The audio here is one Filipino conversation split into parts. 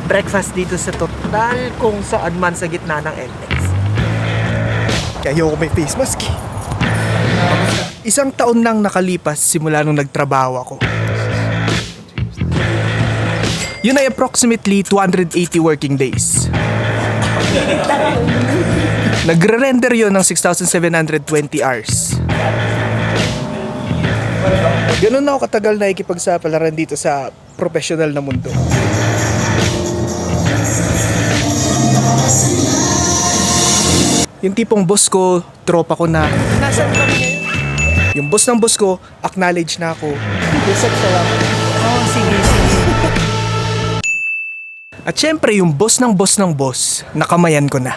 breakfast dito sa Total kung saan man sa gitna ng NX. Kaya ayoko may face mask eh. Isang taon nang nakalipas simula nung nagtrabaho ako. Yun ay approximately 280 working days. Nagre-render yun ng 6,720 hours. Ganun na ako katagal na ikipagsapalaran dito sa professional na mundo. Yung tipong boss ko, tropa ko na, nasaan kami ngayon? Yung boss ng boss ko, acknowledge na ako. Busog sa lang. Oh, sige. At syempre, yung boss ng boss ng boss, nakamayan ko na.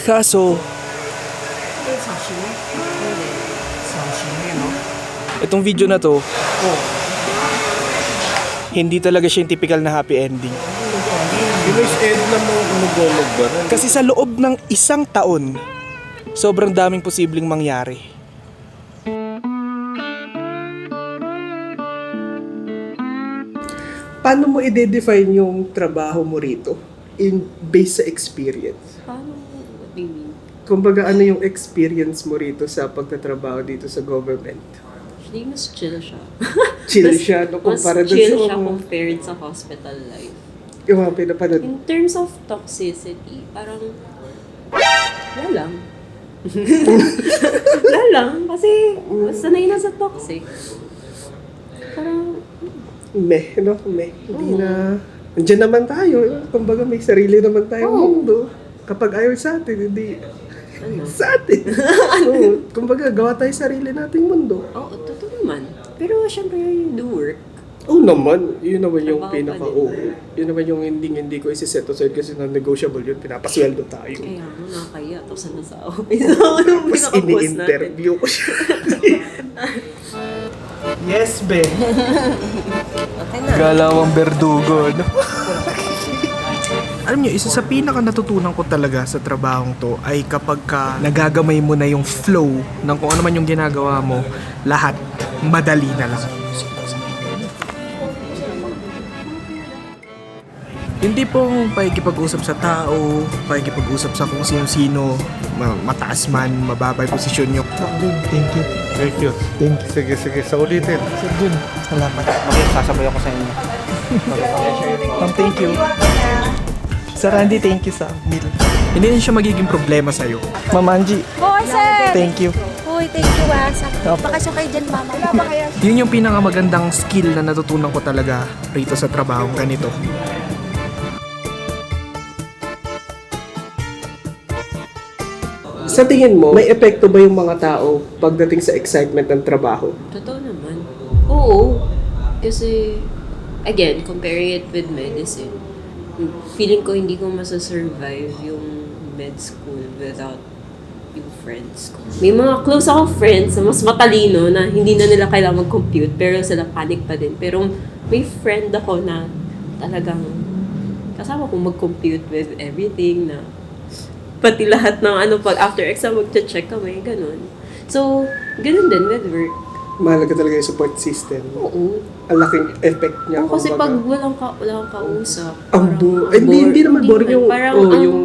Kaso, itong video na to, hindi talaga siya yung typical na happy ending. Kasi sa loob ng isang taon, sobrang daming posibleng mangyari. Paano mo i-define yung trabaho mo rito? Based sa experience? Paano? What do you mean? Kumbaga, ano yung experience mo rito sa pagtatrabaho dito sa government? Actually, mas chill siya. Chill siya, no? Mas Kumpara dun chill sa siya mga- compared sa hospital life. Yung mga pinapanood. In terms of toxicity, parang wala lang. Wala lang. Kasi sanay na sa toxic. Parang Meh, no? Meh. Hindi na... Andiyan naman tayo. Kumbaga, may sarili naman tayong mundo. Kapag ayaw sa atin, hindi... Sa atin. Oo. Kumbaga, gawa tayo sarili nating mundo. oo, totoo naman. Pero syempre, you do work. Oo naman. Yun naman yung Trabaho pa pinaka... din. Oo. Yun naman yung hindi ko isi-set aside kasi non-negotiable yun. Pinapasweldo tayo. Kaya mo, nakakaya. Tapos na sa office. Anong Tapos pinaka-boss natin? ini-interview ko siya. Yes, Ben. Okay na. Galawang berdugo, no? Alam nyo, isa sa pinaka natutunan ko talaga sa trabahong to ay kapag ka nagagamay mo na yung flow ng kung ano man yung ginagawa mo, lahat madali na lang. Hindi pong pakikipag-usap sa tao, pakikipag-usap sa kung sino-sino, mataas man, mababa yung posisyon nyo. Thank you. Thank you. Thank you. Sige, sa ulitin. Sir Jun, salamat. Sasabay ako sa inyo. Ma'am, thank you. Sir Randy, thank you sa meal. Hindi na siya magiging problema sa'yo. Ma'am Angie, Boy, sir! thank you. Uy, thank you ah. Opo. Pakasakay dyan, mama. Wala ba kaya? Yun yung pinakamagandang skill na natutunan ko talaga rito sa trabahong ganito. Sa tingin mo, may epekto ba yung mga tao pagdating sa excitement ng trabaho? Totoo naman. Oo. Kasi, again, comparing it with medicine, feeling ko hindi ko masasurvive yung med school without yung friends ko. May mga close ako friends na mas matalino na hindi na nila kailangan mag-compute pero sila panic pa din. Pero may friend ako na talagang kasama ko mag-compute with everything na pati lahat ng pag after exam magche-check kami, ganun. So, ganun din with work. Mahalaga talaga yung support system. Oo. Ang laking effect niya. Oo, kasi kumbaga. pag wala kang kausap, Ang parang hindi naman boring yung, parang yung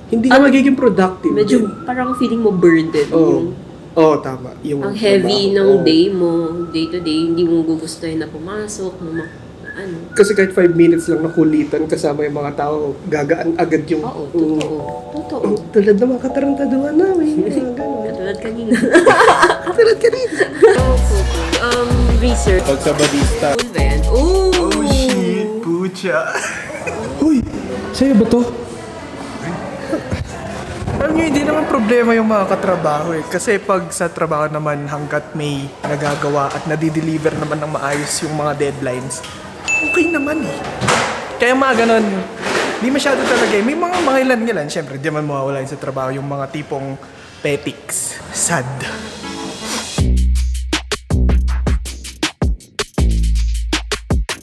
hindi ka magiging productive. medyo parang feeling mo burdened. Oo. Yung, Tama. Yung ang heavy trabaho. Oo. ng day mo, day to day, hindi mo gugustuhin na pumasok, Kasi kahit 5 minutes lang nakulitan kasama yung mga tao, gagaan agad yung... Oo, totoo. Tulad ng mga katarantaduhan namin. Mga ganun. Katulad kanina. Katulad kanina. Research. Pag sa badista. Cool ba yan? Ooh! Oh shit, pucha. Uy, sa'yo ba to? Alam nyo, hindi naman problema yung mga katrabaho eh. Kasi pag sa trabaho naman hanggat may nagagawa at nadideliver naman ng maayos yung mga deadlines, okay naman eh. Kaya mga ganon, di masyado talaga eh. May mga ilan-ilan, syempre, di man mawawala yun sa trabaho yung mga tipong petics. Sad.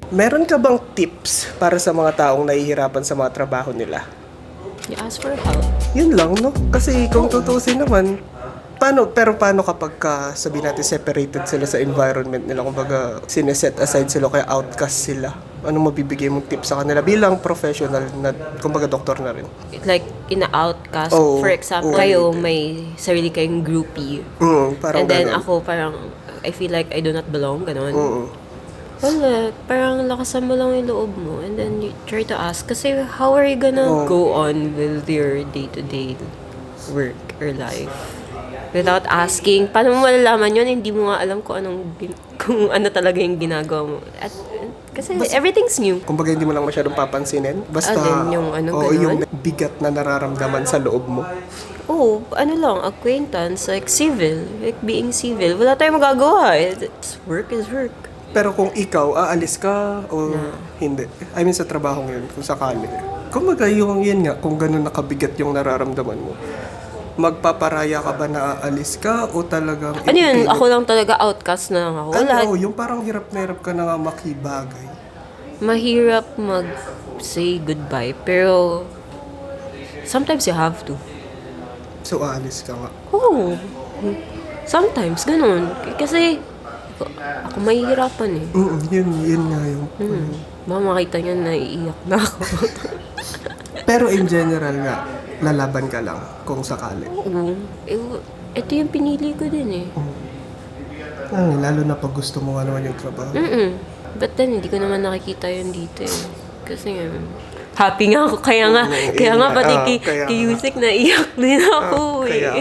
Meron ka bang tips para sa mga taong nahihirapan sa mga trabaho nila? You ask for help. Yun lang, no? Kasi kung tutusin naman, paano kapag sabihin natin separated sila sa environment nila, kumbaga sineset aside sila kaya outcast sila? Anong mabibigay mong tips sa kanila bilang professional na, kumbaga doktor na rin? Like, in-outcast. Oo. For example, Oo. kayo may sarili kayong groupie. Parang And then ganun. ako parang, I feel like I do not belong, ganon. Mm. Parang lakasan mo lang yung loob mo and then you try to ask. Kasi how are you gonna go on with your day-to-day work or life? Without asking, paano mo malalaman yun? Hindi mo nga alam kung kung ano talaga yung ginagawa mo. Kasi everything's new. Kumbaga hindi mo lang masyadong papansinin. Basta, Alin, yung ano, oo, ganun? yung bigat na nararamdaman sa loob mo. Oo, ano lang, acquaintance, like civil, like being civil. Wala tayong magagawa. It's work is work. Pero kung ikaw, aalis ka o hindi? I mean, sa trabahong yun, kung sakali. Kumbaga, yun nga, kung ganun nakabigat yung nararamdaman mo, magpaparaya ka ba na aalis ka o talagang... Ano yun? ipipilit? Ako lang talaga outcast na lang ako. Wala. Yung parang hirap na hirap ka na nga makibagay. Mahirap mag-say goodbye, pero sometimes you have to. So, aalis ka nga. Oo. Sometimes, ganun. Kasi ako mahihirapan eh. Yun nga yung... Baka makita niya na iiyak na ako. Pero in general nga, lalaban ka lang kung sakali. Oo. Ito yung pinili ko din eh. Lalo na pag gusto mo nga naman yung trabaho. But then, hindi ko naman nakikita yun dito eh. Kasi happy nga ako. Kaya nga pati kay Yusik na iyak din ako eh. Kaya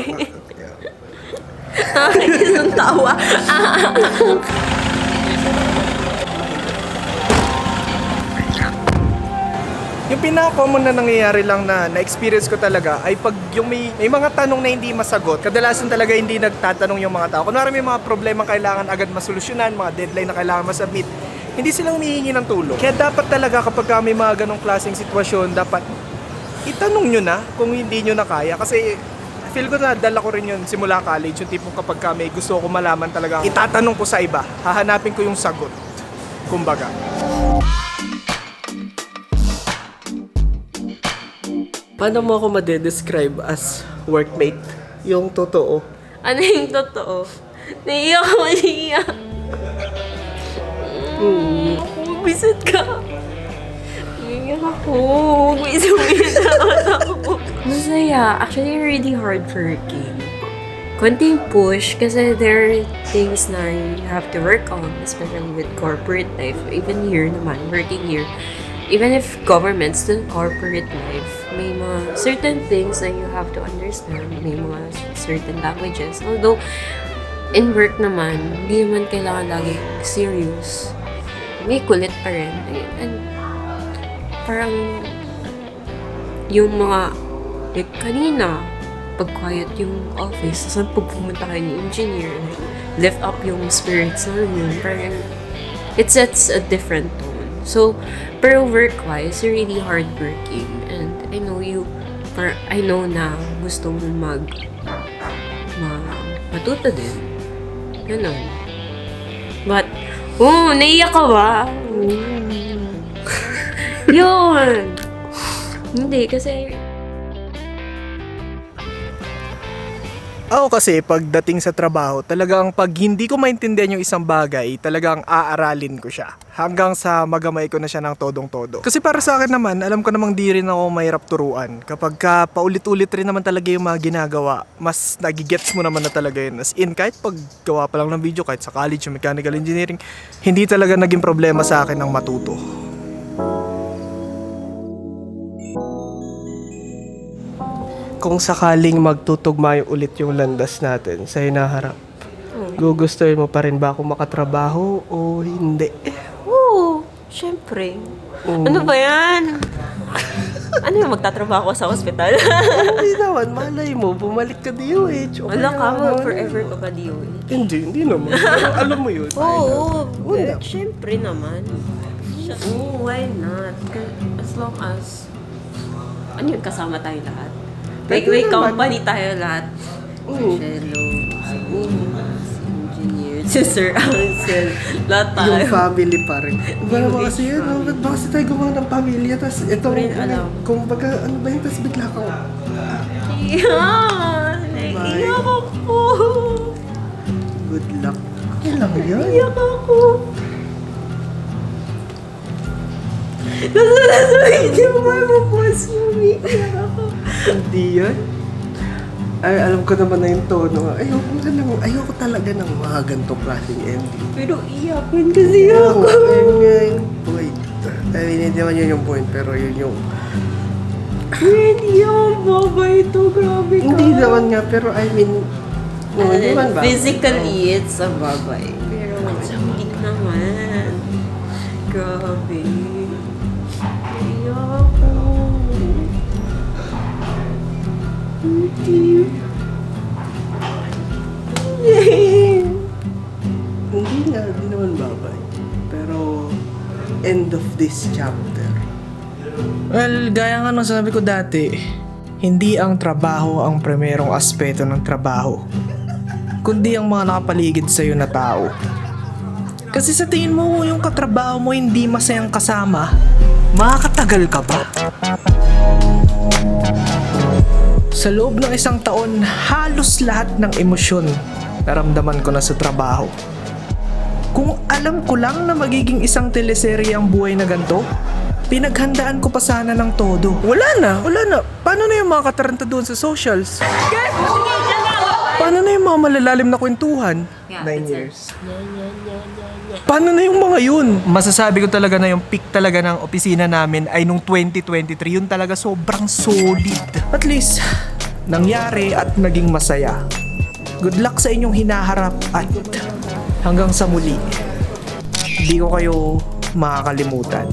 Nakakisang tawa. yung pinaka-common na nangyayari lang na na-experience ko talaga ay pag yung may mga tanong na hindi masagot, kadalasan talaga hindi nagtatanong yung mga tao. Kunwari may mga problema kailangan agad masolusyonan, mga deadline na kailangan masubmit, hindi silang humihingi ng tulong. Kaya dapat talaga kapag may mga ganong klaseng sitwasyon, dapat itanong nyo na kung hindi nyo na kaya. Kasi feel ko na dala ko rin yun simula college, yung tipong kapag may gusto ko malaman talaga, itatanong ko sa iba, hahanapin ko yung sagot. Kumbaga. Paano mo ako madedescribe as workmate? Yung totoo. Ano yung totoo? Naiiyak ako, naiiyak. Bisit ka. Naiiyak ako. Bisit ako. Masaya. Actually, really hardworking. Konting push kasi there are things na you have to work on, especially with corporate life. Even here naman, working here. Even if government, still corporate life, may mga certain things that you have to understand. May mga certain languages. Although, in work naman, hindi naman kailangan lagi serious. May kulit pa rin. And parang yung mga, like kanina, pag quiet yung office, saan pag pumunta kayo ni engineer, lift up yung spirits namin. Parang, it sets a different tone. So, pero work-wise, you're really hardworking. And I know na gusto mo matuto din. Ganon. But, naiyak ka ba? Yun! Hindi, kasi Ako kasi, pagdating sa trabaho, talagang pag hindi ko maintindihan yung isang bagay, talagang aaralin ko siya. Hanggang sa magamay ko na siya ng todong-todo. Kasi para sa akin naman, alam ko namang di rin ako mahirap turuan. Kapag paulit-ulit rin naman talaga yung mga ginagawa, mas nagigets mo naman na talaga yun. As in, kahit paggawa pa lang ng video, kahit sa college, yung mechanical engineering, hindi talaga naging problema sa akin ang matuto. Kung sakaling magtutugma ulit yung landas natin sa hinaharap, gugustuhin mo pa rin ba ako makatrabaho o hindi? oo, syempre. Ano ba yan? Ano yung magtatrabaho sa ospital? Hindi naman, malay mo, bumalik ka DOH. Wala ka, forever ka ba DOH? Hindi naman. Pero alam mo yun. Oo, Wala. syempre naman. Why not? As long as, ano yun, kasama tayo lahat? Like, Pwede may naman. company tayo lahat. Oo. Hello, si engineer. si Sir Ansel. Lahat tayo. Yung family pa rin. Ba Yung kasi H yan, no? Ba't ba kasi tayo gumawa ng pamilya? Tapos ito, rin alam. kung baga, ano ba yun? Tapos bigla ka, Iyak! Naiiyak ako! good luck. Okay lang yan. Iyak ako! Nasa hindi mo ba mabuhos mo? Iyak ako. Hindi yan. Ay, alam ko naman na yung tono. Ayoko talaga ng mga ganitong klaseng ending. Pero iyakin kasi ako. Wait. I mean, hindi naman yun yung point, pero yun yung... Hindi ako babay ito. Grabe ka. Hindi naman nga, pero I mean... No, hindi naman ba? Physically, it's a babay. Pero hindi naman. Grabe. Iyak ako. Hindi. Hindi naman babay. Pero, end of this chapter. Well, gaya nga nung sabi ko dati, hindi ang trabaho ang primerong aspeto ng trabaho, kundi ang mga nakapaligid sa'yo na tao. Kasi sa tingin mo yung katrabaho mo hindi masayang kasama, makakatagal ka ba? Sa loob ng isang taon, halos lahat ng emosyon naramdaman ko na sa trabaho. Kung alam ko lang na magiging isang teleserye ang buhay na ganito, pinaghandaan ko pa sana ng todo. Wala na. Paano na yung mga kataranta doon sa socials? Paano na yung mga malalalim na kwentuhan? 9 years. Paano na yung mga yun? Masasabi ko talaga na yung peak talaga ng opisina namin ay nung 2023. Yun talaga sobrang solid. At least, nangyari at naging masaya. Good luck sa inyong hinaharap at hanggang sa muli. Hindi ko kayo makakalimutan.